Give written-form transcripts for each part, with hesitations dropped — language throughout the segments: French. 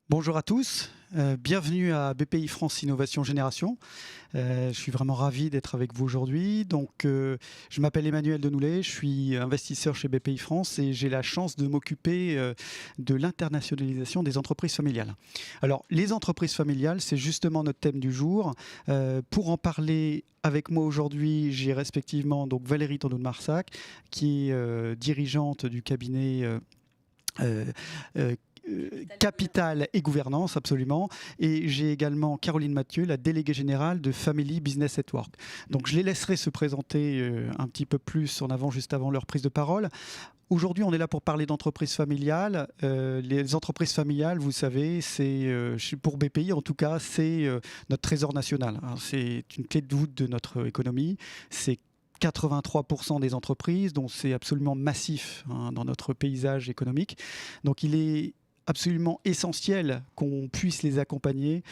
Bonjour à tous, bienvenue à BPI France Innovation Génération. Je suis vraiment ravi d'être avec vous aujourd'hui. Je m'appelle Emmanuel Denoulet, je suis investisseur chez BPI France et j'ai la chance de m'occuper de l'internationalisation des entreprises familiales. Alors, les entreprises familiales, c'est justement notre thème du jour. Pour en parler avec moi aujourd'hui, j'ai respectivement donc Valérie Tondou de Marsac, qui est dirigeante du cabinet euh, euh, Capital et gouvernance, absolument. Et j'ai également Caroline Mathieu, la déléguée générale de Family Business at Work. Donc je les laisserai se présenter un petit peu plus en avant, juste avant leur prise de parole. Aujourd'hui, on est là pour parler d'entreprises familiales. Les entreprises familiales, vous savez, pour BPI en tout cas, c'est notre trésor national. Alors, c'est une clé de voûte de notre économie. C'est 83% des entreprises, donc c'est absolument massif dans notre paysage économique. Donc il est absolument essentiel qu'on puisse les accompagner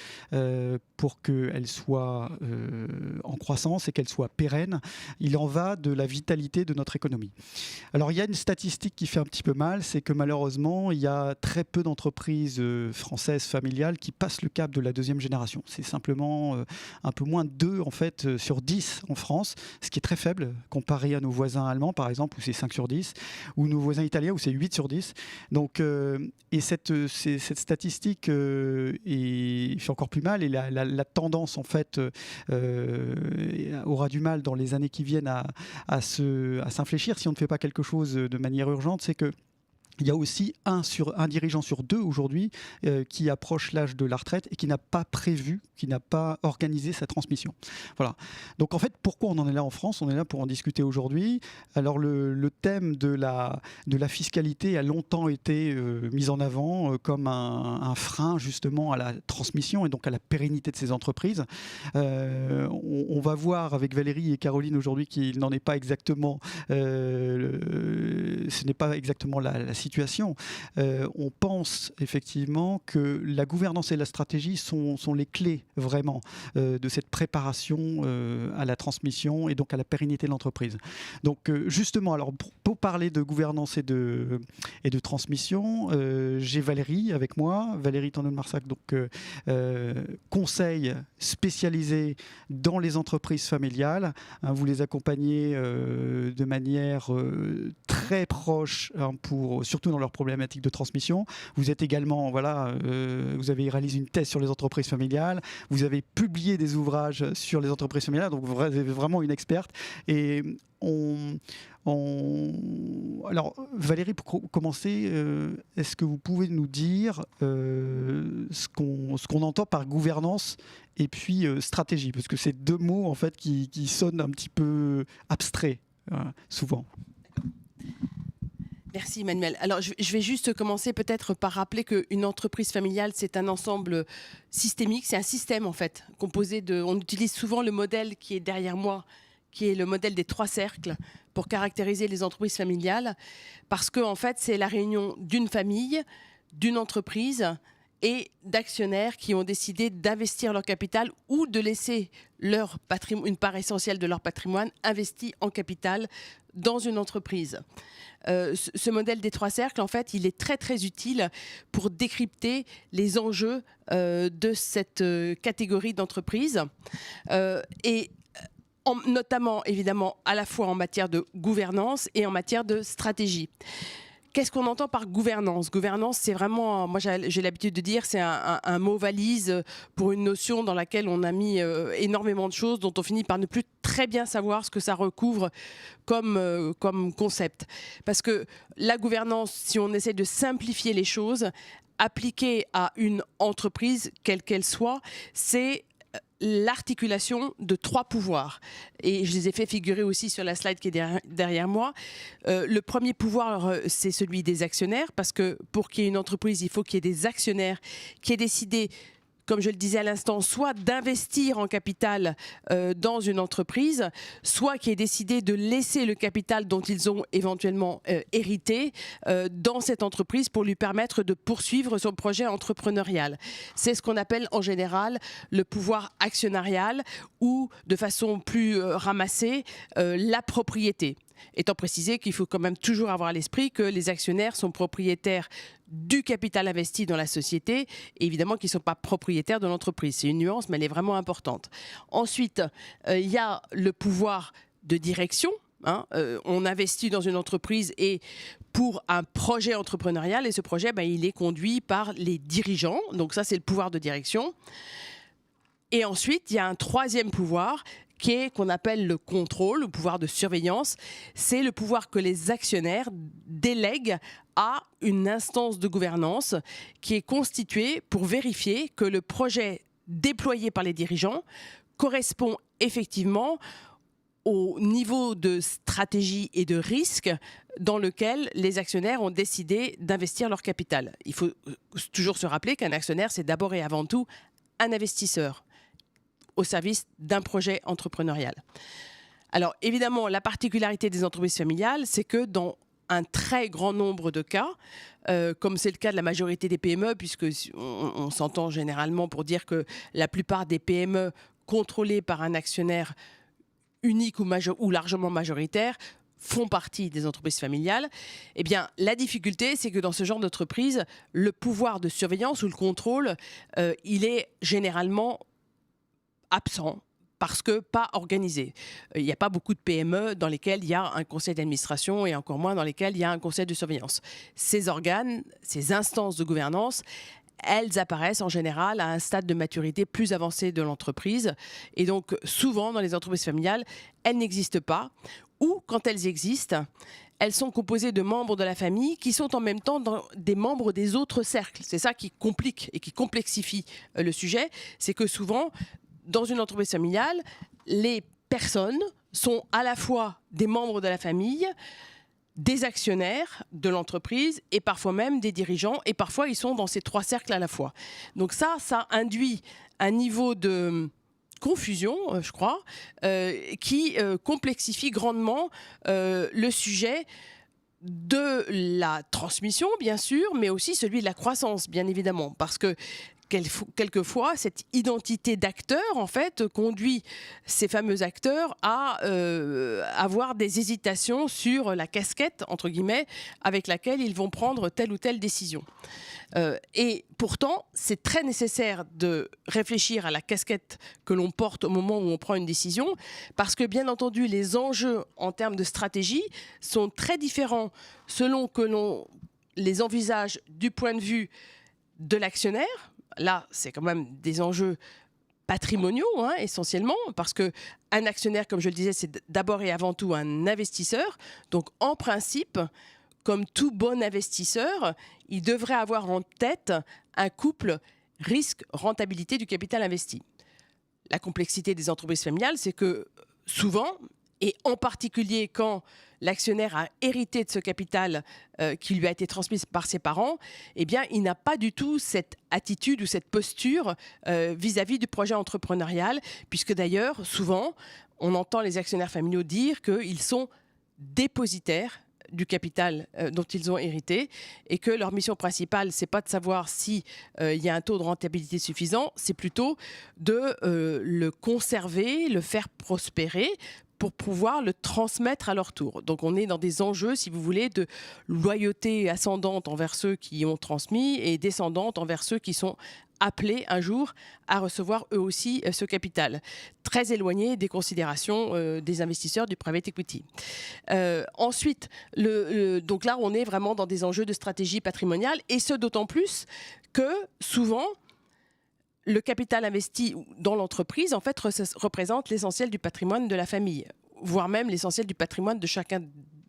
pour qu'elles soient en croissance et qu'elles soient pérennes. Il en va de la vitalité de notre économie. Alors il y a une statistique qui fait un petit peu mal, c'est que malheureusement il y a très peu d'entreprises françaises familiales qui passent le cap de la deuxième génération. C'est simplement un peu moins de 2 en fait sur 10 en France, ce qui est très faible comparé à nos voisins allemands par exemple où c'est 5 sur 10, ou nos voisins italiens où c'est 8 sur 10. Donc, et cette statistique fait encore plus mal et la tendance en fait aura du mal dans les années qui viennent à s'infléchir si on ne fait pas quelque chose de manière urgente. C'est que il y a aussi un dirigeant sur 2 aujourd'hui qui approche l'âge de la retraite et qui n'a pas prévu, qui n'a pas organisé sa transmission. Voilà. Donc en fait, pourquoi on en est là en France? On est là pour en discuter aujourd'hui. Alors le thème de la fiscalité a longtemps été mis en avant comme un frein justement à la transmission et donc à la pérennité de ces entreprises. On va voir avec Valérie et Caroline aujourd'hui qu'il n'en est pas exactement, ce n'est pas exactement la situation. On pense effectivement que la gouvernance et la stratégie sont les clés vraiment de cette préparation à la transmission et donc à la pérennité de l'entreprise. Donc justement, alors pour parler de gouvernance et de transmission, j'ai Valérie avec moi, Valérie Tondou de Marsac, donc conseil spécialisé dans les entreprises familiales. Hein, vous les accompagnez de manière très proche surtout dans leurs problématiques de transmission. Vous êtes également, voilà, vous avez réalisé une thèse sur les entreprises familiales, vous avez publié des ouvrages sur les entreprises familiales, donc vous êtes vraiment une experte. Et alors, Valérie, pour commencer, est-ce que vous pouvez nous dire ce qu'on entend par gouvernance et puis stratégie? Parce que c'est 2 mots en fait, qui sonnent un petit peu abstraits, souvent. Merci Emmanuel. Alors je vais juste commencer peut-être par rappeler qu'une entreprise familiale, c'est un ensemble systémique, c'est un système en fait, composé de... On utilise souvent le modèle qui est derrière moi, qui est le modèle des 3 cercles, pour caractériser les entreprises familiales, parce que en fait, c'est la réunion d'une famille, d'une entreprise et d'actionnaires qui ont décidé d'investir leur capital ou de laisser une part essentielle de leur patrimoine investi en capital dans une entreprise. Ce modèle des 3 cercles, en fait, il est très très utile pour décrypter les enjeux de cette catégorie d'entreprise notamment évidemment à la fois en matière de gouvernance et en matière de stratégie. Qu'est-ce qu'on entend par gouvernance? Gouvernance, c'est vraiment, moi j'ai l'habitude de dire, c'est un mot valise pour une notion dans laquelle on a mis énormément de choses dont on finit par ne plus très bien savoir ce que ça recouvre comme concept. Parce que la gouvernance, si on essaie de simplifier les choses, appliquée à une entreprise, quelle qu'elle soit, c'est l'articulation de 3 pouvoirs. Et je les ai fait figurer aussi sur la slide qui est derrière moi. Le premier pouvoir, c'est celui des actionnaires, parce que pour qu'il y ait une entreprise, il faut qu'il y ait des actionnaires qui aient décidé, comme je le disais à l'instant, soit d'investir en capital dans une entreprise, soit qui aient décidé de laisser le capital dont ils ont éventuellement hérité dans cette entreprise pour lui permettre de poursuivre son projet entrepreneurial. C'est ce qu'on appelle en général le pouvoir actionnarial ou, de façon plus ramassée, la propriété. Étant précisé qu'il faut quand même toujours avoir à l'esprit que les actionnaires sont propriétaires du capital investi dans la société et évidemment qu'ils ne sont pas propriétaires de l'entreprise. C'est une nuance, mais elle est vraiment importante. Ensuite, il y a le pouvoir de direction. On investit dans une entreprise et pour un projet entrepreneurial et ce projet, il est conduit par les dirigeants. Donc ça, c'est le pouvoir de direction. Et ensuite, il y a un troisième pouvoir qu'on appelle le contrôle, le pouvoir de surveillance. C'est le pouvoir que les actionnaires délèguent à une instance de gouvernance qui est constituée pour vérifier que le projet déployé par les dirigeants correspond effectivement au niveau de stratégie et de risque dans lequel les actionnaires ont décidé d'investir leur capital. Il faut toujours se rappeler qu'un actionnaire, c'est d'abord et avant tout un investisseur au service d'un projet entrepreneurial. Alors évidemment, la particularité des entreprises familiales, c'est que dans un très grand nombre de cas, comme c'est le cas de la majorité des PME, puisque on s'entend généralement pour dire que la plupart des PME contrôlées par un actionnaire unique ou largement majoritaire font partie des entreprises familiales, eh bien, la difficulté, c'est que dans ce genre d'entreprise, le pouvoir de surveillance ou le contrôle, il est généralement absent parce que pas organisé. Il n'y a pas beaucoup de PME dans lesquelles il y a un conseil d'administration et encore moins dans lesquelles il y a un conseil de surveillance. Ces organes, ces instances de gouvernance, elles apparaissent en général à un stade de maturité plus avancé de l'entreprise. Et donc, souvent, dans les entreprises familiales, elles n'existent pas. Ou, quand elles existent, elles sont composées de membres de la famille qui sont en même temps des membres des autres cercles. C'est ça qui complique et qui complexifie le sujet. C'est que souvent, dans une entreprise familiale, les personnes sont à la fois des membres de la famille, des actionnaires de l'entreprise et parfois même des dirigeants. Et parfois, ils sont dans ces trois cercles à la fois. Donc ça induit un niveau de confusion, je crois, qui complexifie grandement le sujet de la transmission, bien sûr, mais aussi celui de la croissance, bien évidemment. Parce que quelquefois, cette identité d'acteur, en fait, conduit ces fameux acteurs à avoir des hésitations sur la casquette, entre guillemets, avec laquelle ils vont prendre telle ou telle décision. Et pourtant, c'est très nécessaire de réfléchir à la casquette que l'on porte au moment où on prend une décision, parce que, bien entendu, les enjeux en termes de stratégie sont très différents selon que l'on les envisage du point de vue de l'actionnaire. Là, c'est quand même des enjeux patrimoniaux, essentiellement, parce qu'un actionnaire, comme je le disais, c'est d'abord et avant tout un investisseur. Donc, en principe, comme tout bon investisseur, il devrait avoir en tête un couple risque-rentabilité du capital investi. La complexité des entreprises familiales, c'est que souvent, et en particulier quand l'actionnaire a hérité de ce capital qui lui a été transmis par ses parents, eh bien, il n'a pas du tout cette attitude ou cette posture vis-à-vis du projet entrepreneurial, puisque d'ailleurs, souvent, on entend les actionnaires familiaux dire qu'ils sont dépositaires du capital dont ils ont hérité et que leur mission principale, c'est pas de savoir si y a un taux de rentabilité suffisant, c'est plutôt de le conserver, le faire prospérer pour pouvoir le transmettre à leur tour. Donc on est dans des enjeux, si vous voulez, de loyauté ascendante envers ceux qui ont transmis et descendante envers ceux qui sont appelés un jour à recevoir eux aussi ce capital. Très éloigné des considérations des investisseurs du private equity. Ensuite, donc là, on est vraiment dans des enjeux de stratégie patrimoniale et ce d'autant plus que souvent, le capital investi dans l'entreprise, en fait, représente l'essentiel du patrimoine de la famille, voire même l'essentiel du patrimoine de chacun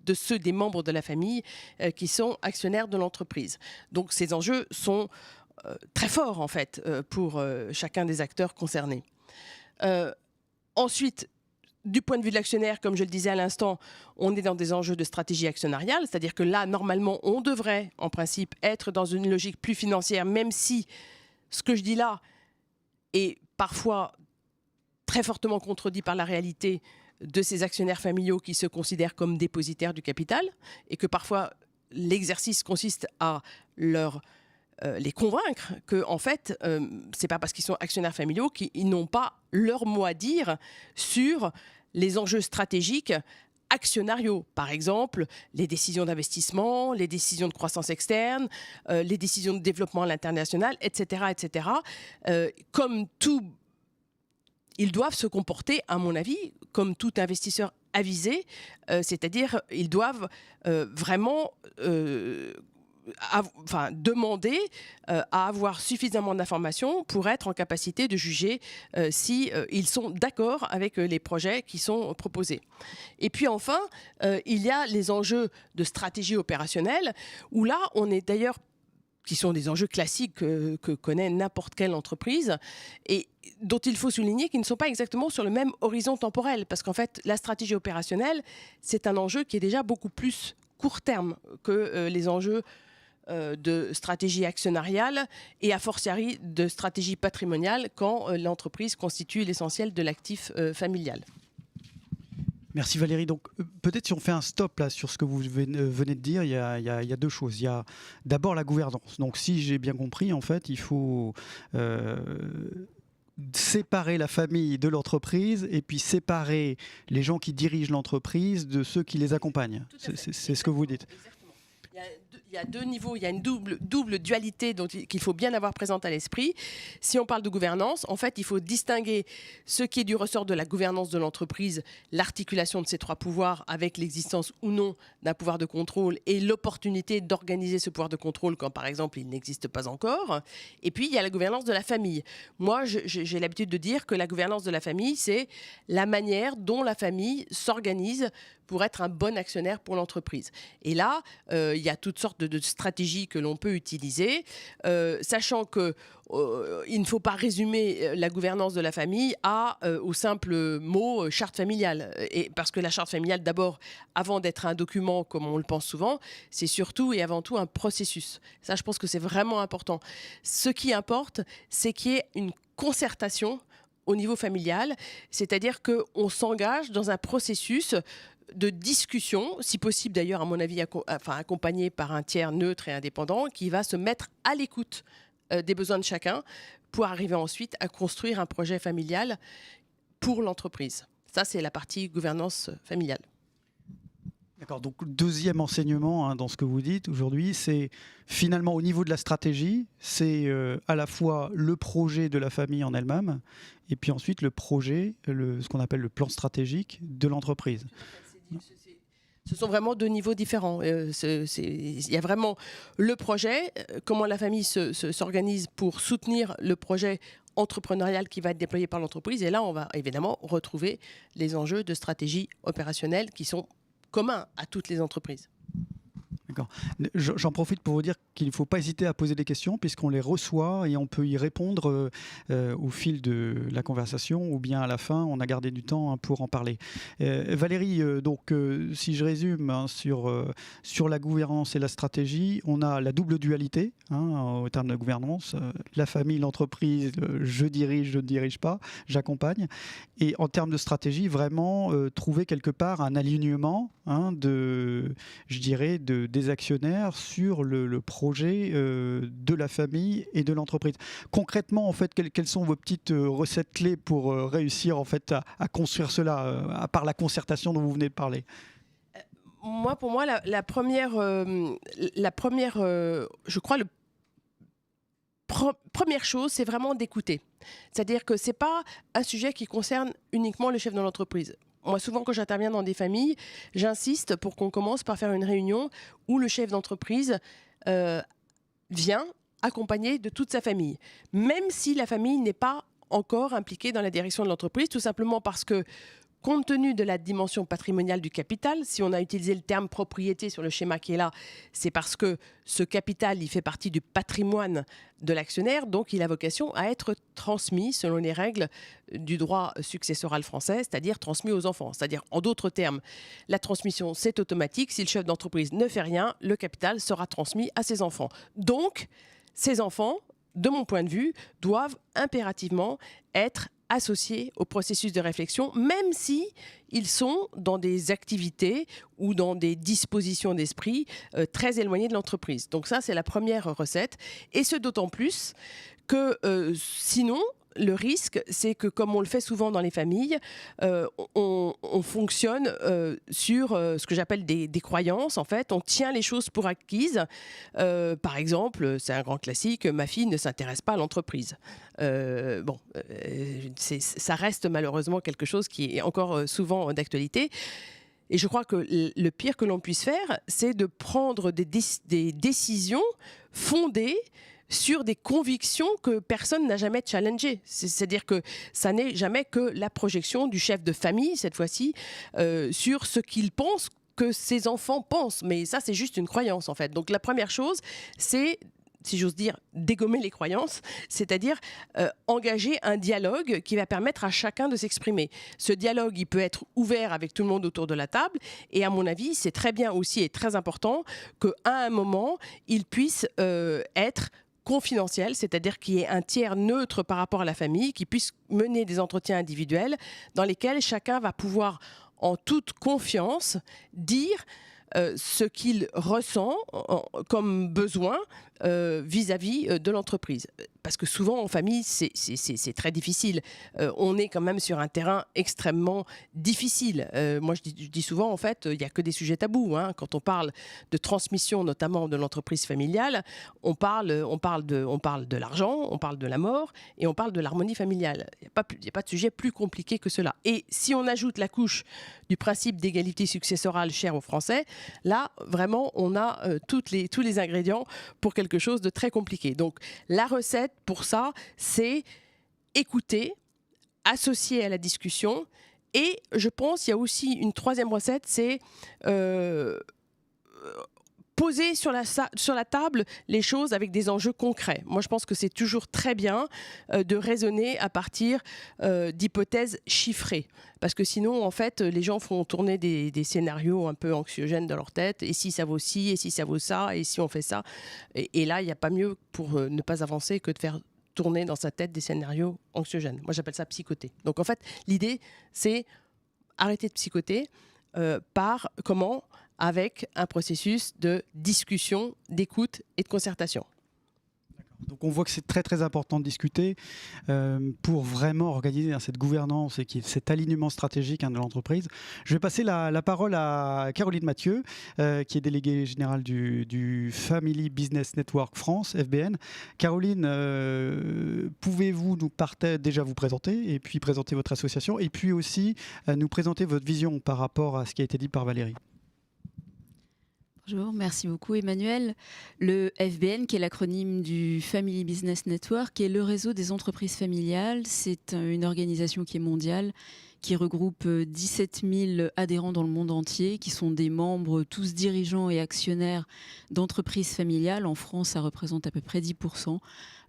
de ceux des membres de la famille qui sont actionnaires de l'entreprise. Donc ces enjeux sont très forts, en fait, pour chacun des acteurs concernés. Ensuite, du point de vue de l'actionnaire, comme je le disais à l'instant, on est dans des enjeux de stratégie actionnariale, c'est-à-dire que là, normalement, on devrait, en principe, être dans une logique plus financière, même si ce que je dis là est parfois très fortement contredit par la réalité de ces actionnaires familiaux qui se considèrent comme dépositaires du capital et que parfois l'exercice consiste à les convaincre que en fait, c'est pas parce qu'ils sont actionnaires familiaux qu'ils n'ont pas leur mot à dire sur les enjeux stratégiques actionnariaux, par exemple les décisions d'investissement, les décisions de croissance externe, les décisions de développement à l'international, etc., etc. Comme tout, ils doivent se comporter, à mon avis, comme tout investisseur avisé, c'est-à-dire ils doivent vraiment demander à avoir suffisamment d'informations pour être en capacité de juger si ils sont d'accord avec les projets qui sont proposés. Et puis enfin, il y a les enjeux de stratégie opérationnelle, où là, on est d'ailleurs qui sont des enjeux classiques que connaît n'importe quelle entreprise et dont il faut souligner qu'ils ne sont pas exactement sur le même horizon temporel. Parce qu'en fait, la stratégie opérationnelle, c'est un enjeu qui est déjà beaucoup plus court terme que les enjeux de stratégie actionnariale et a fortiori de stratégie patrimoniale quand l'entreprise constitue l'essentiel de l'actif familial. Merci Valérie. Donc peut-être si on fait un stop là sur ce que vous venez de dire, il y a deux choses. Il y a d'abord la gouvernance. Donc si j'ai bien compris, en fait, il faut séparer la famille de l'entreprise et puis séparer les gens qui dirigent l'entreprise de ceux qui les accompagnent. C'est ce que vous dites. Exactement. Il y a deux niveaux, il y a une double dualité qu'il faut bien avoir présente à l'esprit. Si on parle de gouvernance, en fait, il faut distinguer ce qui est du ressort de la gouvernance de l'entreprise, l'articulation de ces trois pouvoirs avec l'existence ou non d'un pouvoir de contrôle et l'opportunité d'organiser ce pouvoir de contrôle quand, par exemple, il n'existe pas encore. Et puis, il y a la gouvernance de la famille. Moi, j'ai l'habitude de dire que la gouvernance de la famille, c'est la manière dont la famille s'organise pour être un bon actionnaire pour l'entreprise. Et là, il y a toutes sortes de stratégies que l'on peut utiliser, sachant que il ne faut pas résumer la gouvernance de la famille au simple mot charte familiale. Et parce que la charte familiale, d'abord, avant d'être un document, comme on le pense souvent, c'est surtout et avant tout un processus. Ça, je pense que c'est vraiment important. Ce qui importe, c'est qu'il y ait une concertation au niveau familial, c'est-à-dire qu'on s'engage dans un processus de discussion, si possible d'ailleurs, à mon avis, accompagné par un tiers neutre et indépendant qui va se mettre à l'écoute des besoins de chacun pour arriver ensuite à construire un projet familial pour l'entreprise. Ça, c'est la partie gouvernance familiale. D'accord, donc deuxième enseignement dans ce que vous dites aujourd'hui, c'est finalement au niveau de la stratégie, c'est à la fois le projet de la famille en elle-même et puis ensuite le projet, ce qu'on appelle le plan stratégique de l'entreprise. Ce sont vraiment deux niveaux différents. Il y a vraiment le projet, comment la famille s'organise pour soutenir le projet entrepreneurial qui va être déployé par l'entreprise. Et là, on va évidemment retrouver les enjeux de stratégie opérationnelle qui sont communs à toutes les entreprises. D'accord. J'en profite pour vous dire qu'il ne faut pas hésiter à poser des questions puisqu'on les reçoit et on peut y répondre au fil de la conversation ou bien à la fin, on a gardé du temps pour en parler. Valérie, donc, si je résume sur la gouvernance et la stratégie, on a la double dualité au terme de gouvernance, la famille, l'entreprise, je dirige, je ne dirige pas, j'accompagne. Et en termes de stratégie, vraiment trouver quelque part un alignement je dirais, des actionnaires sur le projet de la famille et de l'entreprise. Concrètement, en fait, quelles sont vos petites recettes clés pour réussir en fait, à construire cela, à part la concertation dont vous venez de parler? Pour moi, la première, je crois, première chose, c'est vraiment d'écouter. C'est-à-dire que ce n'est pas un sujet qui concerne uniquement le chef de l'entreprise. Moi, souvent, quand j'interviens dans des familles, j'insiste pour qu'on commence par faire une réunion où le chef d'entreprise vient accompagné de toute sa famille, même si la famille n'est pas encore impliquée dans la direction de l'entreprise, tout simplement parce que, compte tenu de la dimension patrimoniale du capital, si on a utilisé le terme propriété sur le schéma qui est là, c'est parce que ce capital, il fait partie du patrimoine de l'actionnaire, donc il a vocation à être transmis selon les règles du droit successoral français, c'est-à-dire transmis aux enfants. C'est-à-dire, en d'autres termes, la transmission, c'est automatique. Si le chef d'entreprise ne fait rien, le capital sera transmis à ses enfants. Donc, ces enfants, de mon point de vue, doivent impérativement être associés au processus de réflexion, même si ils sont dans des activités ou dans des dispositions d'esprit très éloignées de l'entreprise. Donc ça, c'est la première recette. Et ce d'autant plus que sinon, le risque, c'est que comme on le fait souvent dans les familles, on fonctionne sur ce que j'appelle des croyances. En fait, on tient les choses pour acquises. Par exemple, c'est un grand classique, ma fille ne s'intéresse pas à l'entreprise. Ça reste malheureusement quelque chose qui est encore souvent d'actualité. Et je crois que le pire que l'on puisse faire, c'est de prendre des décisions fondées sur des convictions que personne n'a jamais challengées. C'est-à-dire que ça n'est jamais que la projection du chef de famille, cette fois-ci, sur ce qu'il pense que ses enfants pensent. Mais ça, c'est juste une croyance, en fait. Donc la première chose, c'est, si j'ose dire, dégommer les croyances, c'est-à-dire engager un dialogue qui va permettre à chacun de s'exprimer. Ce dialogue, il peut être ouvert avec tout le monde autour de la table, et à mon avis, c'est très bien aussi et très important qu'à un moment, il puisse être confidentiel, c'est-à-dire qu'il y ait un tiers neutre par rapport à la famille, qui puisse mener des entretiens individuels dans lesquels chacun va pouvoir, en toute confiance, dire ce qu'il ressent comme besoin vis-à-vis de l'entreprise. Parce que souvent, en famille, c'est très difficile. On est quand même sur un terrain extrêmement difficile. Moi, je dis souvent, en fait, il n'y a que des sujets tabous. Hein. Quand on parle de transmission, notamment de l'entreprise familiale, on parle de l'argent, on parle de la mort et on parle de l'harmonie familiale. Il n'y a pas de sujet plus compliqué que cela. Et si on ajoute la couche du principe d'égalité successorale cher aux Français, là, vraiment, on a tous les ingrédients pour quelque chose de très compliqué. Donc, la recette pour ça, c'est écouter, associer à la discussion. Et je pense qu'il y a aussi une troisième recette, c'est poser sur la table les choses avec des enjeux concrets. Moi, je pense que c'est toujours très bien de raisonner à partir d'hypothèses chiffrées. Parce que sinon, en fait, les gens font tourner des scénarios un peu anxiogènes dans leur tête. Et si ça vaut ci, et si ça vaut ça, et si on fait ça. Et là, il n'y a pas mieux pour ne pas avancer que de faire tourner dans sa tête des scénarios anxiogènes. Moi, j'appelle ça psychoter. Donc, en fait, l'idée, c'est arrêter de psychoter par comment ? Avec un processus de discussion, d'écoute et de concertation. Donc on voit que c'est très très important de discuter pour vraiment organiser cette gouvernance et cet alignement stratégique de l'entreprise. Je vais passer la parole à Caroline Mathieu, qui est déléguée générale du Family Business Network France, FBN. Caroline, pouvez-vous déjà vous présenter et puis présenter votre association et puis aussi nous présenter votre vision par rapport à ce qui a été dit par Valérie? Bonjour, merci beaucoup Emmanuel. Le FBN, qui est l'acronyme du Family Business Network, est le réseau des entreprises familiales. C'est une organisation qui est mondiale, qui regroupe 17 000 adhérents dans le monde entier, qui sont des membres, tous dirigeants et actionnaires d'entreprises familiales. En France, ça représente à peu près 10%.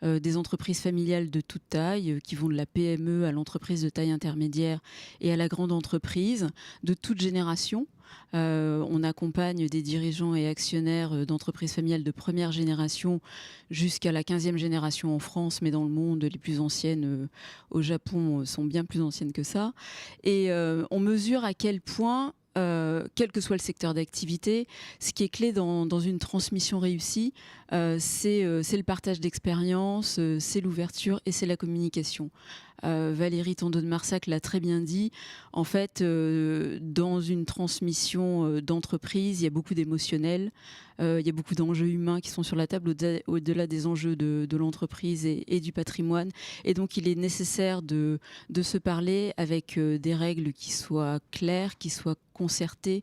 Des entreprises familiales de toute taille, qui vont de la PME à l'entreprise de taille intermédiaire et à la grande entreprise, de toute génération. On accompagne des dirigeants et actionnaires d'entreprises familiales de première génération jusqu'à la 15e génération en France, mais dans le monde, les plus anciennes au Japon sont bien plus anciennes que ça. Et on mesure à quel point, quel que soit le secteur d'activité, ce qui est clé dans une transmission réussie, c'est le partage d'expérience, c'est l'ouverture et c'est la communication. Valérie Tando de Marsac l'a très bien dit. En fait, dans une transmission d'entreprise, il y a beaucoup d'émotionnel, il y a beaucoup d'enjeux humains qui sont sur la table au-delà des enjeux de l'entreprise et du patrimoine. Et donc, il est nécessaire de se parler avec des règles qui soient claires, qui soient concertées,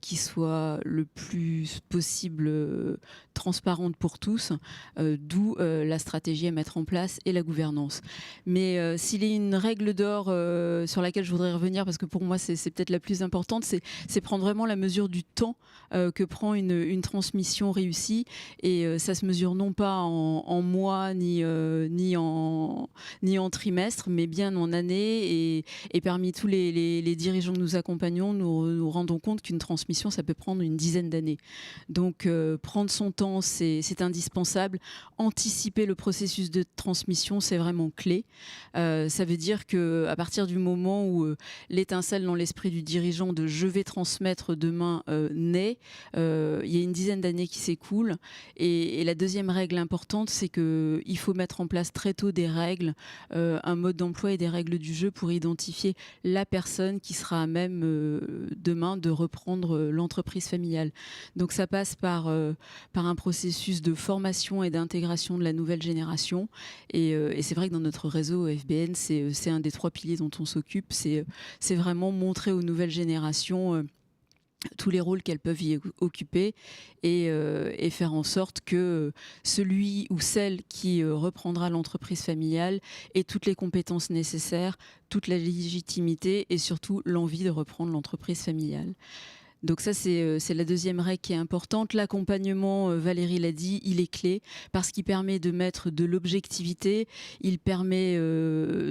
qui soient le plus possible transparentes pour tous, d'où la stratégie à mettre en place et la gouvernance. Mais s'il y a une règle d'or sur laquelle je voudrais revenir, parce que pour moi c'est peut-être la plus importante, c'est prendre vraiment la mesure du temps que prend une transmission réussie. Et ça se mesure non pas en mois ni en trimestre, mais bien en années. Et parmi tous les dirigeants que nous accompagnons, nous rendons compte qu'une transmission, ça peut prendre une dizaine d'années. Donc prendre son temps important, c'est indispensable. Anticiper le processus de transmission, c'est vraiment clé. Ça veut dire qu'à partir du moment où l'étincelle dans l'esprit du dirigeant de « je vais transmettre demain » naît, il y a une dizaine d'années qui s'écoulent. Et la deuxième règle importante, c'est qu'il faut mettre en place très tôt des règles, un mode d'emploi et des règles du jeu pour identifier la personne qui sera à même demain de reprendre l'entreprise familiale. Donc ça passe par un processus de formation et d'intégration de la nouvelle génération. Et c'est vrai que dans notre réseau FBN, c'est un des 3 piliers dont on s'occupe. C'est vraiment montrer aux nouvelles générations tous les rôles qu'elles peuvent y occuper et faire en sorte que celui ou celle qui reprendra l'entreprise familiale ait toutes les compétences nécessaires, toute la légitimité et surtout l'envie de reprendre l'entreprise familiale. Donc ça, c'est la deuxième règle qui est importante. L'accompagnement, Valérie l'a dit, il est clé parce qu'il permet de mettre de l'objectivité, il permet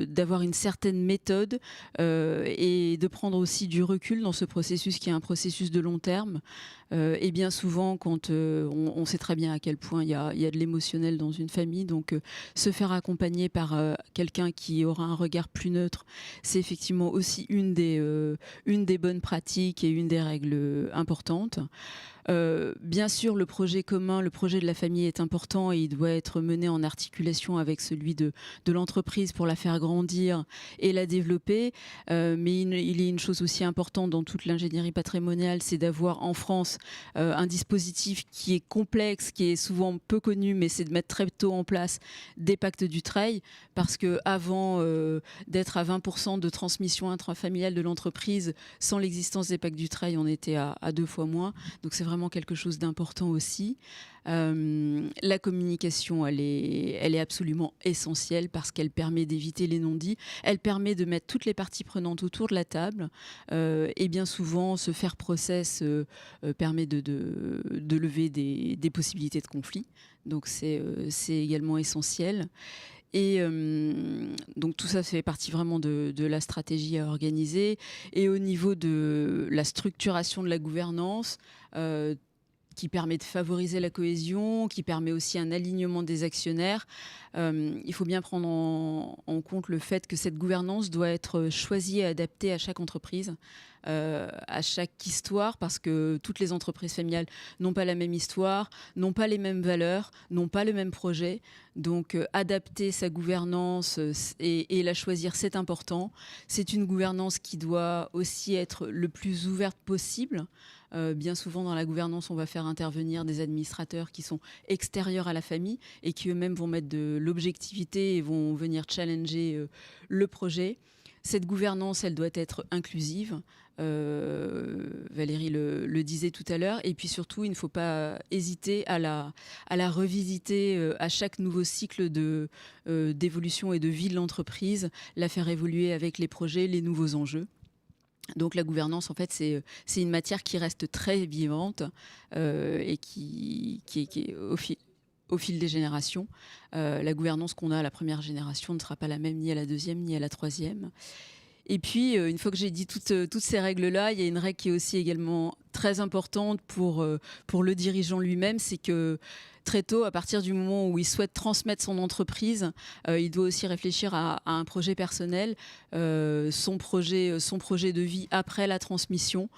d'avoir une certaine méthode et de prendre aussi du recul dans ce processus qui est un processus de long terme. Et bien souvent, quand on sait très bien à quel point il y a de l'émotionnel dans une famille, donc se faire accompagner par quelqu'un qui aura un regard plus neutre, c'est effectivement aussi une des bonnes pratiques et une des règles importantes. Bien sûr, le projet commun, le projet de la famille est important et il doit être mené en articulation avec celui de l'entreprise pour la faire grandir et la développer. Mais il y a une chose aussi importante dans toute l'ingénierie patrimoniale, c'est d'avoir en France un dispositif qui est complexe, qui est souvent peu connu, mais c'est de mettre très tôt en place des pactes du Treuil, parce qu'avant d'être à 20% de transmission intrafamiliale de l'entreprise, sans l'existence des pactes du Treuil, on était à 2 fois moins. Donc c'est vraiment quelque chose d'important aussi. La communication, elle est absolument essentielle parce qu'elle permet d'éviter les non-dits. Elle permet de mettre toutes les parties prenantes autour de la table. Et bien souvent, ce faire process permet de lever des possibilités de conflit. Donc c'est également essentiel. Et donc tout ça fait partie vraiment de la stratégie à organiser. Et au niveau de la structuration de la gouvernance, qui permet de favoriser la cohésion, qui permet aussi un alignement des actionnaires, il faut bien prendre en compte le fait que cette gouvernance doit être choisie et adaptée à chaque entreprise, à chaque histoire, parce que toutes les entreprises familiales n'ont pas la même histoire, n'ont pas les mêmes valeurs, n'ont pas le même projet. Donc adapter sa gouvernance et la choisir, c'est important. C'est une gouvernance qui doit aussi être le plus ouverte possible. Bien souvent dans la gouvernance, on va faire intervenir des administrateurs qui sont extérieurs à la famille et qui eux-mêmes vont mettre de l'objectivité et vont venir challenger le projet. Cette gouvernance, elle doit être inclusive. Valérie le disait tout à l'heure. Et puis surtout, il ne faut pas hésiter à la revisiter à chaque nouveau cycle d'évolution et de vie de l'entreprise, la faire évoluer avec les projets, les nouveaux enjeux. Donc la gouvernance, en fait, c'est une matière qui reste très vivante et qui est au fil des générations. La gouvernance qu'on a à la première génération ne sera pas la même ni à la deuxième ni à la troisième. Et puis, une fois que j'ai dit toutes ces règles-là, il y a une règle qui est aussi également très importante pour le dirigeant lui-même, c'est que très tôt, à partir du moment où il souhaite transmettre son entreprise, il doit aussi réfléchir à un projet personnel, son projet de vie après la transmission.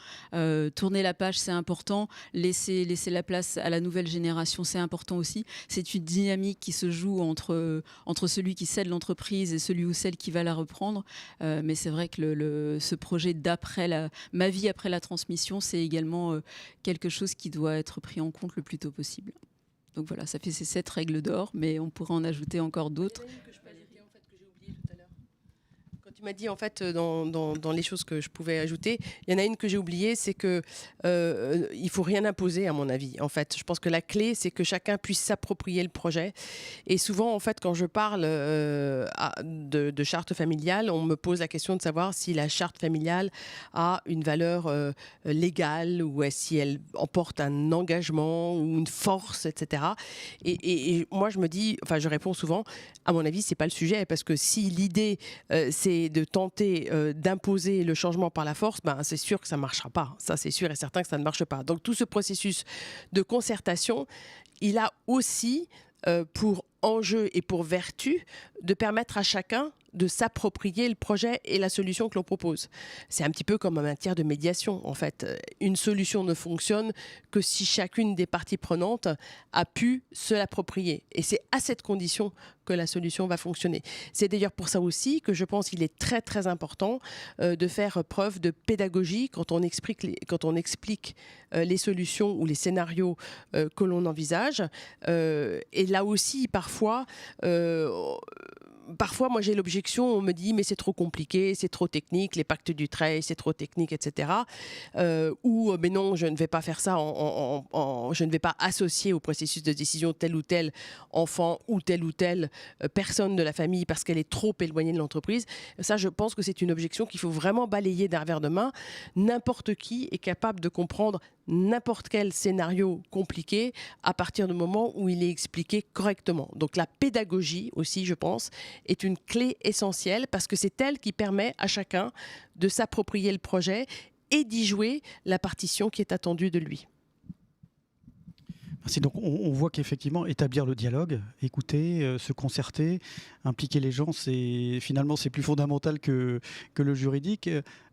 Tourner la page, c'est important. Laisser la place à la nouvelle génération, c'est important aussi. C'est une dynamique qui se joue entre celui qui cède l'entreprise et celui ou celle qui va la reprendre. Mais c'est vrai que ce projet ma vie après la transmission, c'est également quelque chose qui doit être pris en compte le plus tôt possible. Donc voilà, ça fait ces 7 règles d'or, mais on pourrait en ajouter encore d'autres. Tu m'as dit en fait dans les choses que je pouvais ajouter, il y en a une que j'ai oubliée, c'est que il faut rien imposer à mon avis. En fait, je pense que la clé c'est que chacun puisse s'approprier le projet. Et souvent en fait quand je parle de charte familiale, on me pose la question de savoir si la charte familiale a une valeur légale ou si elle emporte un engagement ou une force, etc. Et moi je me dis, enfin je réponds souvent, à mon avis c'est pas le sujet, parce que si l'idée c'est de tenter d'imposer le changement par la force, ben, c'est sûr que ça ne marchera pas. Ça, c'est sûr et certain que ça ne marche pas. Donc, tout ce processus de concertation, il a aussi pour enjeu et pour vertu de permettre à chacun de s'approprier le projet et la solution que l'on propose. C'est un petit peu comme en matière de médiation, en fait. Une solution ne fonctionne que si chacune des parties prenantes a pu se l'approprier. Et c'est à cette condition que la solution va fonctionner. C'est d'ailleurs pour ça aussi que je pense qu'il est très très important de faire preuve de pédagogie quand on explique les solutions ou les scénarios que l'on envisage. Et là aussi, parfois, moi j'ai l'objection, on me dit mais c'est trop compliqué, c'est trop technique, les pactes du Treil, c'est trop technique, etc. Ou mais non, je ne vais pas faire ça, je ne vais pas associer au processus de décision tel ou tel enfant ou telle personne de la famille parce qu'elle est trop éloignée de l'entreprise. Ça, je pense que c'est une objection qu'il faut vraiment balayer d'un revers de main. N'importe qui est capable de comprendre n'importe quel scénario compliqué à partir du moment où il est expliqué correctement. Donc la pédagogie aussi, je pense, est une clé essentielle parce que c'est elle qui permet à chacun de s'approprier le projet et d'y jouer la partition qui est attendue de lui. Merci. Donc on voit qu'effectivement établir le dialogue, écouter, se concerter, impliquer les gens, c'est plus fondamental que le juridique.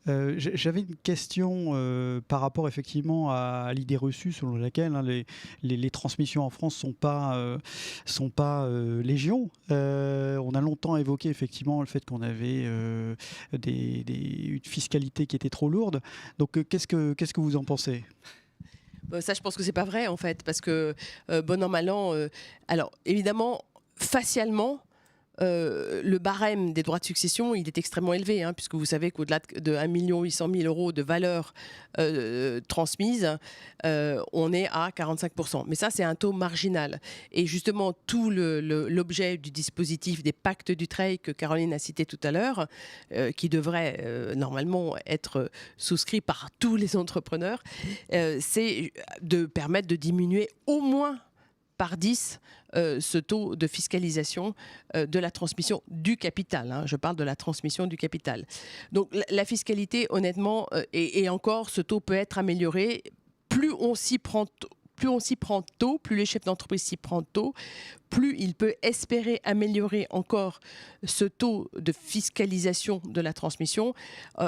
J'avais une question par rapport effectivement à l'idée reçue selon laquelle les transmissions en France sont pas légion. On a longtemps évoqué effectivement le fait qu'on avait une fiscalité qui était trop lourde. Donc qu'est-ce que vous en pensez ? Ça, je pense que c'est pas vrai en fait, parce que bon an mal an, alors évidemment, facialement, le barème des droits de succession, il est extrêmement élevé, hein, puisque vous savez qu'au-delà de 1 800 000 € de valeur transmise, on est à 45%. Mais ça, c'est un taux marginal. Et justement, tout l'objet du dispositif des pactes du Treil que Caroline a cité tout à l'heure, qui devrait normalement être souscrit par tous les entrepreneurs, c'est de permettre de diminuer au moins par 10 ce taux de fiscalisation de la transmission du capital. Hein. Je parle de la transmission du capital. Donc la fiscalité, honnêtement, et encore, ce taux peut être amélioré. Plus on s'y prend tôt, plus les chefs d'entreprise s'y prennent tôt, plus il peut espérer améliorer encore ce taux de fiscalisation de la transmission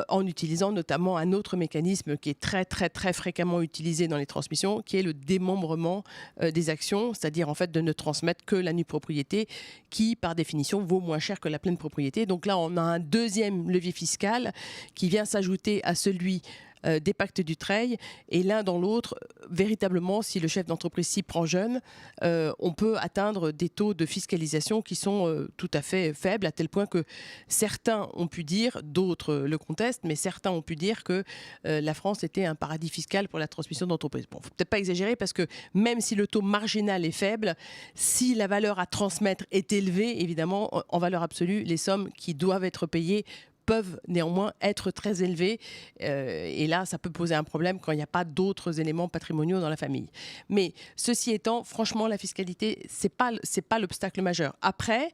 en utilisant notamment un autre mécanisme qui est très très très fréquemment utilisé dans les transmissions, qui est le démembrement des actions, c'est-à-dire en fait de ne transmettre que la nue propriété qui par définition vaut moins cher que la pleine propriété. Donc là on a un deuxième levier fiscal qui vient s'ajouter à celui des pactes du Treil, et l'un dans l'autre, véritablement, si le chef d'entreprise s'y prend jeune, on peut atteindre des taux de fiscalisation qui sont tout à fait faibles, à tel point que certains ont pu dire, d'autres le contestent, mais certains ont pu dire que la France était un paradis fiscal pour la transmission d'entreprise. Bon, il ne faut peut-être pas exagérer, parce que même si le taux marginal est faible, si la valeur à transmettre est élevée, évidemment, en valeur absolue, les sommes qui doivent être payées peuvent néanmoins être très élevés, et là ça peut poser un problème quand il n'y a pas d'autres éléments patrimoniaux dans la famille. Mais ceci étant, franchement, la fiscalité, c'est pas l'obstacle majeur. Après,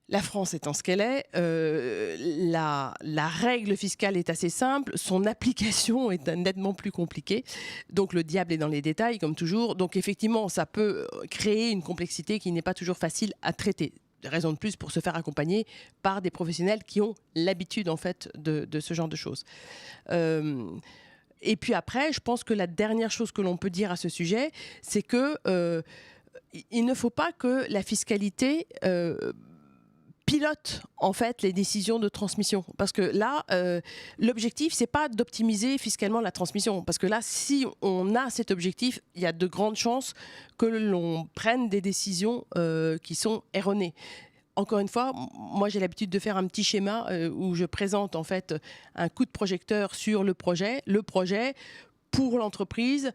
la France étant ce qu'elle est, la règle fiscale est assez simple, son application est nettement plus compliquée, donc le diable est dans les détails comme toujours, donc effectivement ça peut créer une complexité qui n'est pas toujours facile à traiter. Raison de plus pour se faire accompagner par des professionnels qui ont l'habitude en fait de ce genre de choses. Et puis après, je pense que la dernière chose que l'on peut dire à ce sujet, c'est que il ne faut pas que la fiscalité pilote en fait les décisions de transmission, parce que là l'objectif c'est pas d'optimiser fiscalement la transmission, parce que là si on a cet objectif, il y a de grandes chances que l'on prenne des décisions qui sont erronées. Encore une fois, moi j'ai l'habitude de faire un petit schéma où je présente en fait un coup de projecteur sur le projet pour l'entreprise,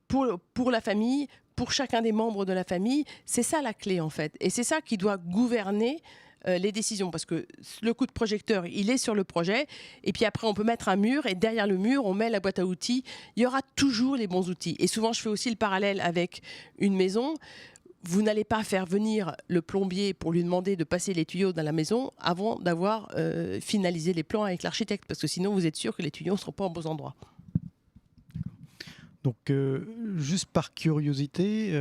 pour la famille, pour chacun des membres de la famille. C'est ça la clé en fait, et c'est ça qui doit gouverner les décisions, parce que le coup de projecteur, il est sur le projet, et puis après on peut mettre un mur, et derrière le mur on met la boîte à outils. Il y aura toujours les bons outils, et souvent je fais aussi le parallèle avec une maison. Vous n'allez pas faire venir le plombier pour lui demander de passer les tuyaux dans la maison avant d'avoir finalisé les plans avec l'architecte, parce que sinon vous êtes sûr que les tuyaux ne seront pas au bon endroit. Donc, juste par curiosité,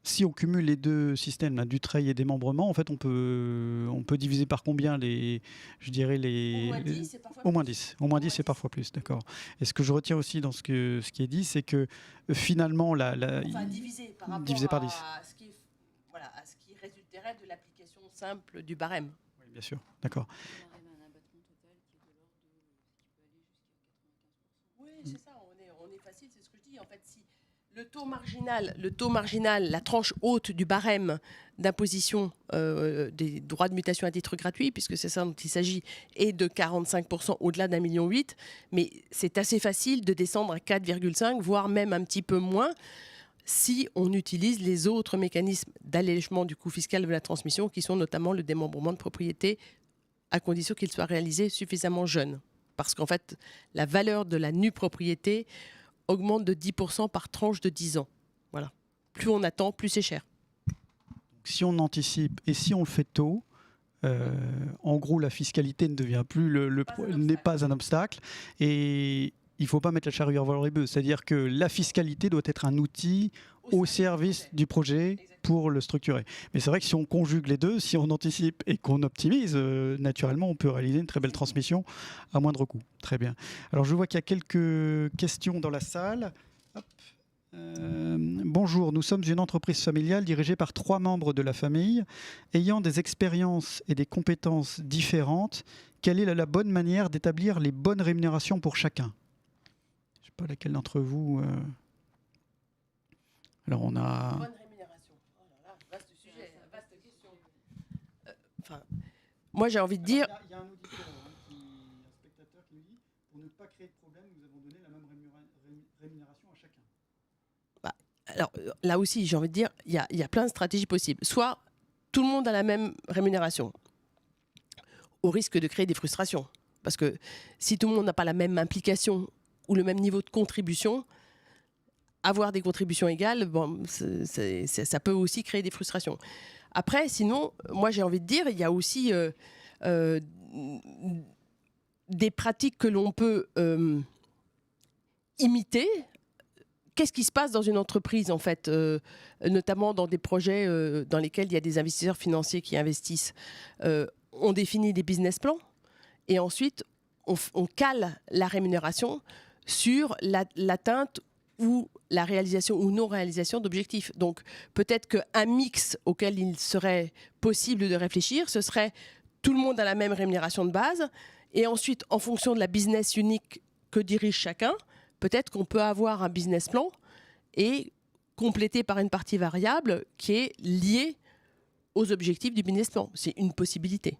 si on cumule les deux systèmes, là, du trail et démembrement, en fait, on peut diviser par combien je dirais Au moins 10 et parfois au moins plus. 10. Au moins 10 et parfois plus, d'accord. Et ce que je retiens aussi dans ce qui est dit, c'est que finalement, Enfin, divisé par rapport divisé par 10. à ce qui, voilà, à ce qui résulterait de l'application simple du barème. Oui, bien sûr, d'accord. Oui, c'est ça, on est facile, c'est ce que je dis. En fait, si le taux marginal, la tranche haute du barème d'imposition des droits de mutation à titre gratuit, puisque c'est ça dont il s'agit, est de 45% au-delà d'1,8 million, mais c'est assez facile de descendre à 4,5, voire même un petit peu moins, si on utilise les autres mécanismes d'allègement du coût fiscal de la transmission, qui sont notamment le démembrement de propriété, à condition qu'il soit réalisé suffisamment jeune. Parce qu'en fait, la valeur de la nue propriété augmente de 10% par tranche de 10 ans. Voilà. Plus on attend, plus c'est cher. Si on anticipe et si on le fait tôt, en gros, la fiscalité ne devient plus n'est pas un obstacle. Et il ne faut pas mettre la charrue avant les bœufs. C'est-à-dire que la fiscalité doit être un outil au service du projet pour le structurer. Mais c'est vrai que si on conjugue les deux, si on anticipe et qu'on optimise, naturellement, on peut réaliser une très belle transmission à moindre coût. Très bien. Alors, je vois qu'il y a quelques questions dans la salle. Hop. Bonjour, nous sommes une entreprise familiale dirigée par 3 membres de la famille, ayant des expériences et des compétences différentes. Quelle est la bonne manière d'établir les bonnes rémunérations pour chacun ? Je ne sais pas laquelle d'entre vous... Alors on a... Bonne rémunération. Oh là là, vaste sujet, vaste question. Enfin, moi j'ai envie de dire... Il y a un auditeur, un spectateur qui nous dit, pour ne pas créer de problème, nous avons donné la même rémunération à chacun. Alors là aussi, j'ai envie de dire, il y a plein de stratégies possibles. Soit tout le monde a la même rémunération, au risque de créer des frustrations. Parce que si tout le monde n'a pas la même implication ou le même niveau de contribution, avoir des contributions égales, bon, ça peut aussi créer des frustrations. Après, sinon, moi j'ai envie de dire, il y a aussi des pratiques que l'on peut imiter. Qu'est-ce qui se passe dans une entreprise, en fait, notamment dans des projets dans lesquels il y a des investisseurs financiers qui investissent. On définit des business plans et ensuite on cale la rémunération sur l'atteinte ou la réalisation ou non-réalisation d'objectifs. Donc peut-être qu'un mix auquel il serait possible de réfléchir, ce serait tout le monde a la même rémunération de base et ensuite, en fonction de la business unique que dirige chacun, peut-être qu'on peut avoir un business plan et complété par une partie variable qui est liée aux objectifs du business plan. C'est une possibilité.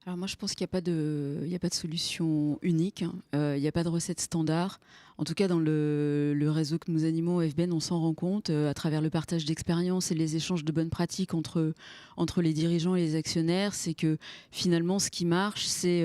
Alors moi, je pense qu'il n'y a pas de solution unique. Il n'y a pas de recette standard. En tout cas, dans le réseau que nous animons au FBN, on s'en rend compte à travers le partage d'expériences et les échanges de bonnes pratiques entre les dirigeants et les actionnaires. C'est que finalement, ce qui marche, c'est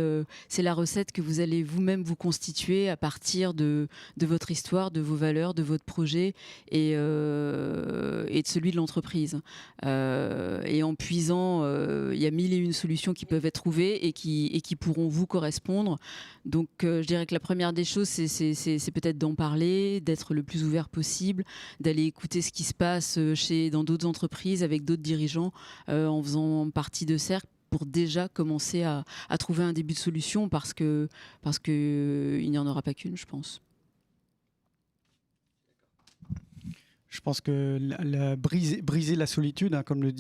la recette que vous allez vous-même vous constituer à partir de votre histoire, de vos valeurs, de votre projet et de celui de l'entreprise. Et en puisant, il y a 1001 solutions qui peuvent être trouvées et qui pourront vous correspondre. Donc, je dirais que la première des choses, c'est peut-être d'en parler, d'être le plus ouvert possible, d'aller écouter ce qui se passe dans d'autres entreprises, avec d'autres dirigeants, en faisant partie de cercles pour déjà commencer à trouver un début de solution parce que il n'y en aura pas qu'une, je pense. Je pense que briser la solitude, hein, comme le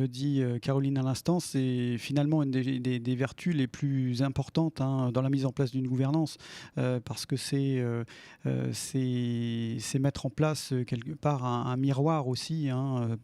dit Caroline à l'instant, c'est finalement une des vertus les plus importantes dans la mise en place d'une gouvernance, parce que c'est mettre en place quelque part un miroir aussi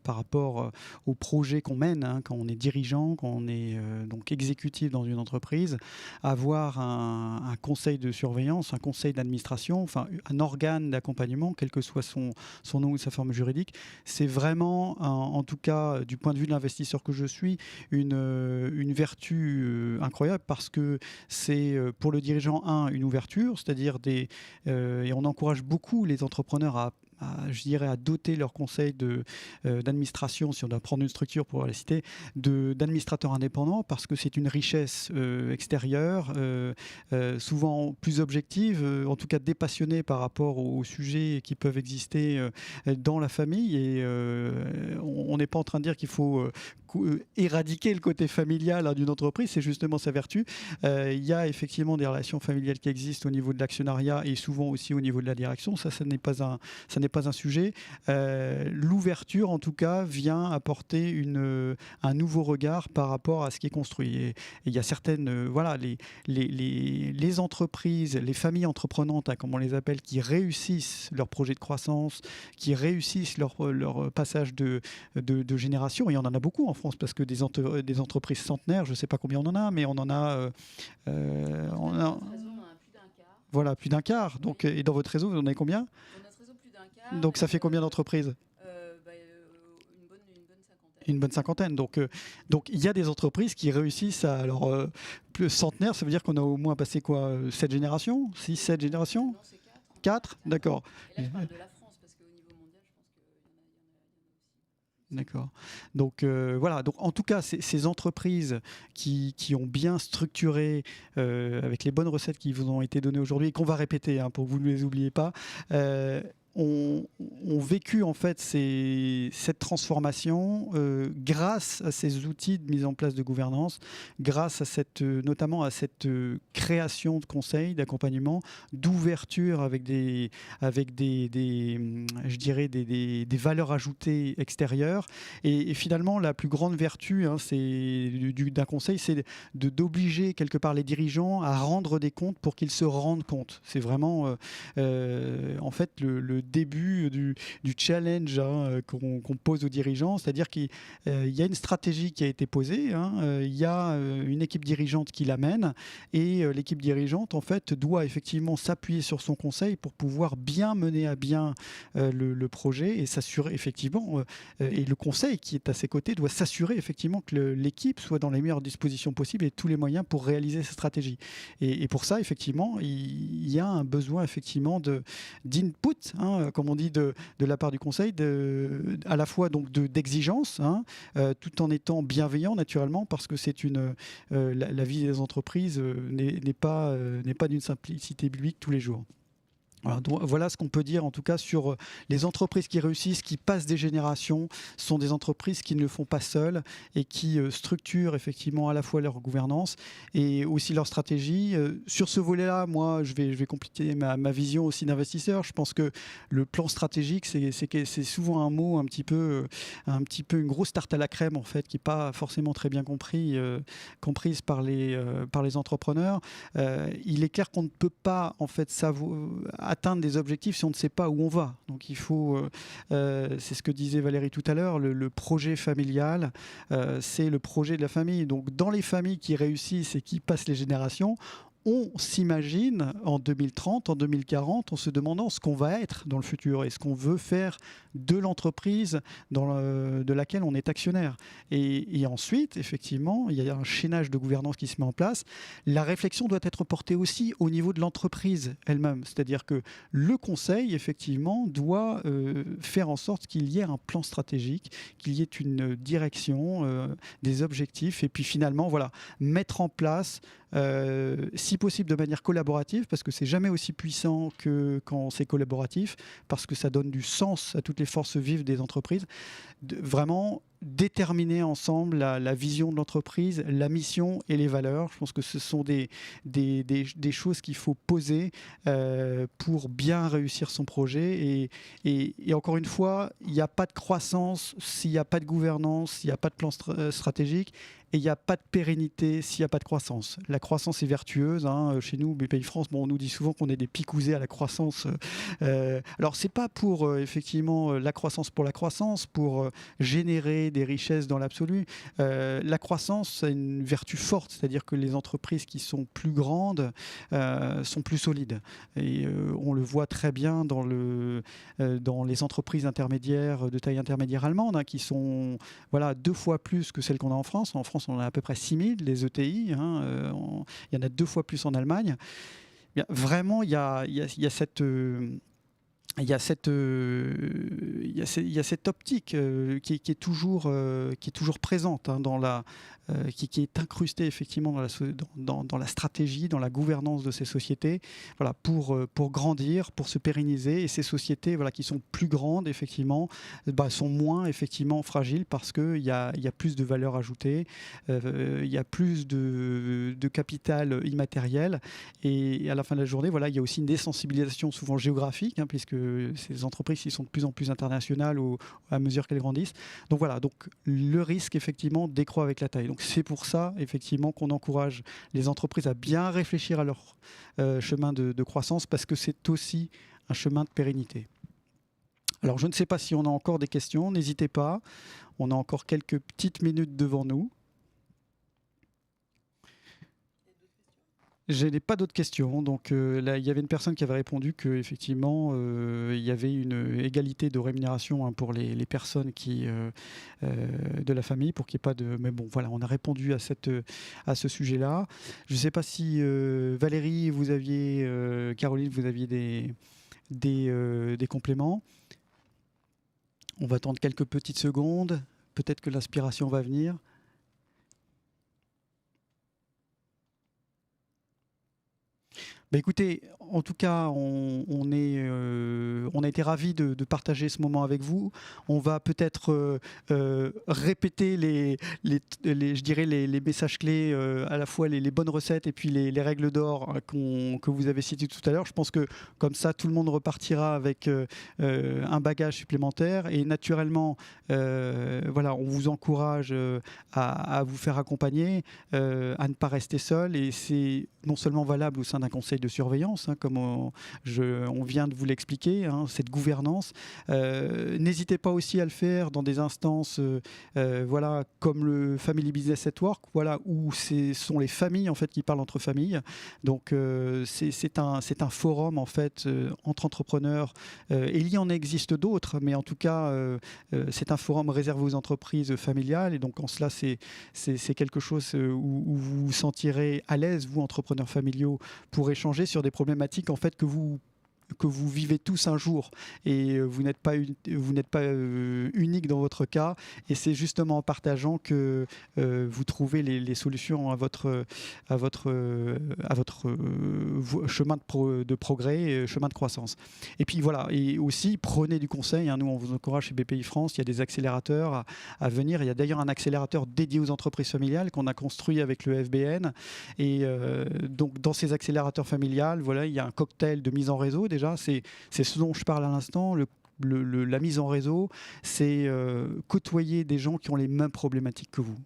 par rapport au projet qu'on mène, quand on est dirigeant, quand on est donc exécutif dans une entreprise, avoir un conseil de surveillance, un conseil d'administration, enfin un organe d'accompagnement, quel que soit son nom ou sa forme juridique, c'est vraiment, en tout cas du point de vue de l'investisseur que je suis, une vertu incroyable, parce que c'est pour le dirigeant une ouverture, c'est-à-dire et on encourage beaucoup les entrepreneurs je dirais, à doter leur conseil d'administration, si on doit prendre une structure pour la citer, d'administrateurs indépendants, parce que c'est une richesse extérieure, souvent plus objective, en tout cas dépassionnée par rapport aux sujets qui peuvent exister dans la famille. Et on n'est pas en train de dire qu'il faut éradiquer le côté familial d'une entreprise, c'est justement sa vertu. Il y a effectivement des relations familiales qui existent au niveau de l'actionnariat et souvent aussi au niveau de la direction. Ça n'est pas un sujet. L'ouverture, en tout cas, vient apporter un nouveau regard par rapport à ce qui est construit. Et il y a certaines, les entreprises, les familles entreprenantes, hein, comme on les appelle, qui réussissent leur projet de croissance, qui réussissent leur passage de génération. Et il y en a beaucoup en France, parce que des entreprises centenaires, je ne sais pas combien on en a, mais on en a... Voilà, plus d'un quart. Donc, et dans votre réseau, vous en avez combien? Dans notre réseau, plus d'un quart. Donc ça fait combien d'entreprises? Une bonne cinquantaine. Donc il y a des entreprises qui réussissent à... Alors, plus centenaire, ça veut dire qu'on a au moins passé quoi, 7 générations? 6, 7 générations? Non, c'est 4. 4, d'accord. Et là, je parle de la France, parce qu'au niveau mondial, je pense qu'il y en a aussi. D'accord. Donc voilà. Donc en tout cas, ces entreprises qui ont bien structuré avec les bonnes recettes qui vous ont été données aujourd'hui et qu'on va répéter, hein, pour que vous ne les oubliez pas, ont vécu en fait cette transformation grâce à ces outils de mise en place de gouvernance, grâce à notamment à cette création de conseils, d'accompagnement, d'ouverture avec des valeurs ajoutées extérieures. Et finalement, la plus grande vertu, hein, d'un conseil, c'est d'obliger quelque part les dirigeants à rendre des comptes pour qu'ils se rendent compte. C'est vraiment en fait le début du challenge, hein, qu'on pose aux dirigeants, c'est-à-dire qu'il y a une stratégie qui a été posée, hein, il y a une équipe dirigeante qui l'amène, et l'équipe dirigeante en fait doit effectivement s'appuyer sur son conseil pour pouvoir bien mener à bien le projet et s'assurer effectivement, et le conseil qui est à ses côtés doit s'assurer effectivement que l'équipe soit dans les meilleures dispositions possibles et tous les moyens pour réaliser cette stratégie. Et pour ça, effectivement, il y a un besoin effectivement d'input, hein, comme on dit, de la part du conseil, à la fois donc d'exigence, hein, tout en étant bienveillant naturellement, parce que c'est la vie des entreprises n'est pas d'une simplicité biblique tous les jours. Voilà ce qu'on peut dire en tout cas sur les entreprises qui réussissent, qui passent des générations. Ce sont des entreprises qui ne le font pas seules et qui structurent effectivement à la fois leur gouvernance et aussi leur stratégie. Sur ce volet-là, moi, je vais compléter ma vision aussi d'investisseur. Je pense que le plan stratégique, c'est souvent un mot un petit peu une grosse tarte à la crème en fait, qui n'est pas forcément très bien comprise par les entrepreneurs. Il est clair qu'on ne peut pas en fait atteindre des objectifs si on ne sait pas où on va. Donc il faut, c'est ce que disait Valérie tout à l'heure, le projet familial, c'est le projet de la famille. Donc dans les familles qui réussissent et qui passent les générations, on s'imagine en 2030, en 2040, en se demandant ce qu'on va être dans le futur et ce qu'on veut faire de l'entreprise de laquelle on est actionnaire. Et ensuite, effectivement, il y a un chaînage de gouvernance qui se met en place. La réflexion doit être portée aussi au niveau de l'entreprise elle-même. C'est-à-dire que le conseil, effectivement, doit faire en sorte qu'il y ait un plan stratégique, qu'il y ait une direction, des objectifs, et puis finalement, voilà, mettre en place si possible de manière collaborative, parce que c'est jamais aussi puissant que quand c'est collaboratif, parce que ça donne du sens à toutes les forces vives des entreprises, vraiment déterminer ensemble la vision de l'entreprise, la mission et les valeurs. Je pense que ce sont des choses qu'il faut poser pour bien réussir son projet. Et encore une fois, il n'y a pas de croissance s'il n'y a pas de gouvernance, s'il n'y a pas de plan stratégique. Et il n'y a pas de pérennité s'il n'y a pas de croissance. La croissance est vertueuse. Hein. Chez nous, BPI France, on nous dit souvent qu'on est des picousés à la croissance. Alors, ce n'est pas pour effectivement la croissance pour la croissance, pour générer des richesses dans l'absolu. La croissance a une vertu forte, c'est-à-dire que les entreprises qui sont plus grandes sont plus solides. Et on le voit très bien dans les entreprises intermédiaires, de taille intermédiaire allemande, hein, qui sont 2 fois plus que celles qu'on a en France. En France, on a à peu près 6000, les ETI. Hein, il y en a 2 fois plus en Allemagne. Bien, vraiment, il y a il y a cette optique qui est toujours présente hein, qui est incrustée effectivement dans la stratégie, dans la gouvernance de ces sociétés, voilà, pour grandir, pour se pérenniser. Et ces sociétés voilà, qui sont plus grandes, effectivement, sont moins effectivement fragiles parce qu'il y a plus de valeur ajoutée, il y a plus de capital immatériel. Et à la fin de la journée, voilà, il y a aussi une désensibilisation souvent géographique, hein, puisque ces entreprises qui sont de plus en plus internationales à mesure qu'elles grandissent. Donc voilà, donc le risque effectivement décroît avec la taille. Donc c'est pour ça effectivement qu'on encourage les entreprises à bien réfléchir à leur chemin de croissance, parce que c'est aussi un chemin de pérennité. Alors je ne sais pas si on a encore des questions, n'hésitez pas, on a encore quelques petites minutes devant nous. Je n'ai pas d'autres questions. Donc là, il y avait une personne qui avait répondu qu'effectivement, il y avait une égalité de rémunération hein, pour les personnes de la famille, pour qu'il n'y ait pas de... Mais bon, voilà, on a répondu à ce sujet-là. Je ne sais pas si Valérie, Caroline, vous aviez des compléments. On va attendre quelques petites secondes. Peut-être que l'inspiration va venir. Bah écoutez, en tout cas, on a été ravis de partager ce moment avec vous. On va peut-être répéter je dirais les messages clés, à la fois les bonnes recettes et puis les règles d'or que vous avez citées tout à l'heure. Je pense que comme ça, tout le monde repartira avec un bagage supplémentaire. Et naturellement, voilà, on vous encourage à vous faire accompagner, à ne pas rester seul. Et c'est non seulement valable au sein d'un conseil de surveillance, hein, comme on vient de vous l'expliquer, hein, cette gouvernance. N'hésitez pas aussi à le faire dans des instances voilà, comme le Family Business Network, voilà, où ce sont les familles en fait, qui parlent entre familles. Donc c'est un forum en fait, entre entrepreneurs. Et il y en existe d'autres, mais en tout cas, c'est un forum réservé aux entreprises familiales. Et donc en cela, c'est quelque chose où vous vous sentirez à l'aise, vous, entrepreneurs familiaux, pour échanger sur des problématiques en fait que vous vivez tous un jour, et vous n'êtes pas unique dans votre cas, et c'est justement en partageant que vous trouvez les solutions à votre chemin de progrès, chemin de croissance. Et puis voilà, et aussi prenez du conseil, hein. Nous on vous encourage chez BPI France, il y a des accélérateurs à venir. Il y a d'ailleurs un accélérateur dédié aux entreprises familiales qu'on a construit avec le FBN, et donc dans ces accélérateurs familiales, voilà, il y a un cocktail de mise en réseau. Déjà, c'est ce dont je parle à l'instant. La mise en réseau, c'est côtoyer des gens qui ont les mêmes problématiques que vous.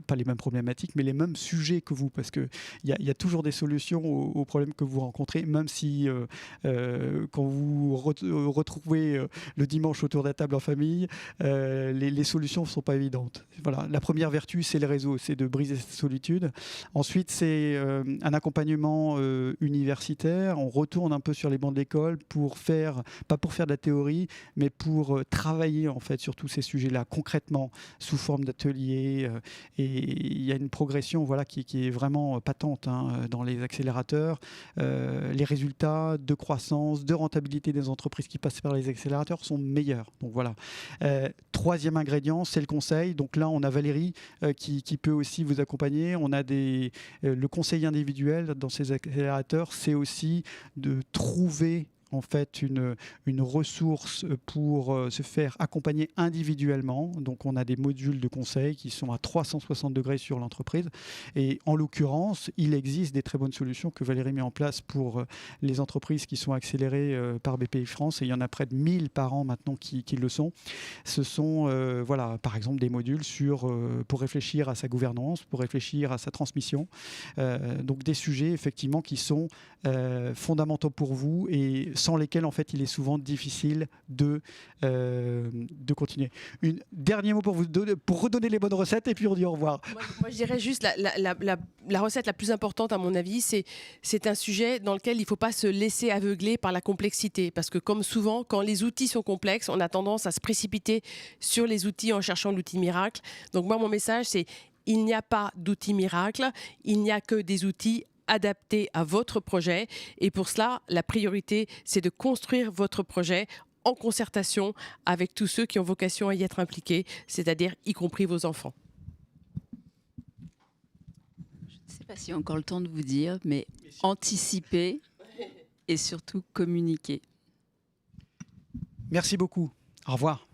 Pas les mêmes problématiques, mais les mêmes sujets que vous. Parce qu'il y a toujours des solutions aux problèmes que vous rencontrez, même si quand vous retrouvez le dimanche autour de la table en famille, les solutions ne sont pas évidentes. Voilà. La première vertu, c'est le réseau, c'est de briser cette solitude. Ensuite, c'est un accompagnement universitaire. On retourne un peu sur les bancs de l'école pas pour faire de la théorie, mais pour travailler en fait sur tous ces sujets-là concrètement sous forme d'ateliers. Et il y a une progression voilà, qui est vraiment patente hein, dans les accélérateurs. Les résultats de croissance, de rentabilité des entreprises qui passent par les accélérateurs sont meilleurs. Donc voilà. Troisième ingrédient, c'est le conseil. Donc là, on a Valérie qui peut aussi vous accompagner. On a le conseil individuel dans ces accélérateurs, c'est aussi de trouver en fait une ressource pour se faire accompagner individuellement. Donc on a des modules de conseil qui sont à 360 degrés sur l'entreprise, et en l'occurrence il existe des très bonnes solutions que Valérie met en place pour les entreprises qui sont accélérées par BPI France, et il y en a près de 1000 par an maintenant qui le sont. Ce sont voilà, par exemple des modules pour réfléchir à sa gouvernance, pour réfléchir à sa transmission, donc des sujets effectivement qui sont fondamentaux pour vous et sans lesquels en fait il est souvent difficile de continuer. Un dernier mot pour redonner les bonnes recettes, et puis on dit au revoir. Moi je dirais juste la recette la plus importante à mon avis, c'est un sujet dans lequel il ne faut pas se laisser aveugler par la complexité, parce que comme souvent quand les outils sont complexes, on a tendance à se précipiter sur les outils en cherchant l'outil miracle. Donc moi mon message c'est: il n'y a pas d'outil miracle, il n'y a que des outils adapté à votre projet. Et pour cela, la priorité, c'est de construire votre projet en concertation avec tous ceux qui ont vocation à y être impliqués, c'est-à-dire y compris vos enfants. Je ne sais pas s'il y a encore le temps de vous dire, mais anticiper et surtout communiquer. Merci beaucoup. Au revoir.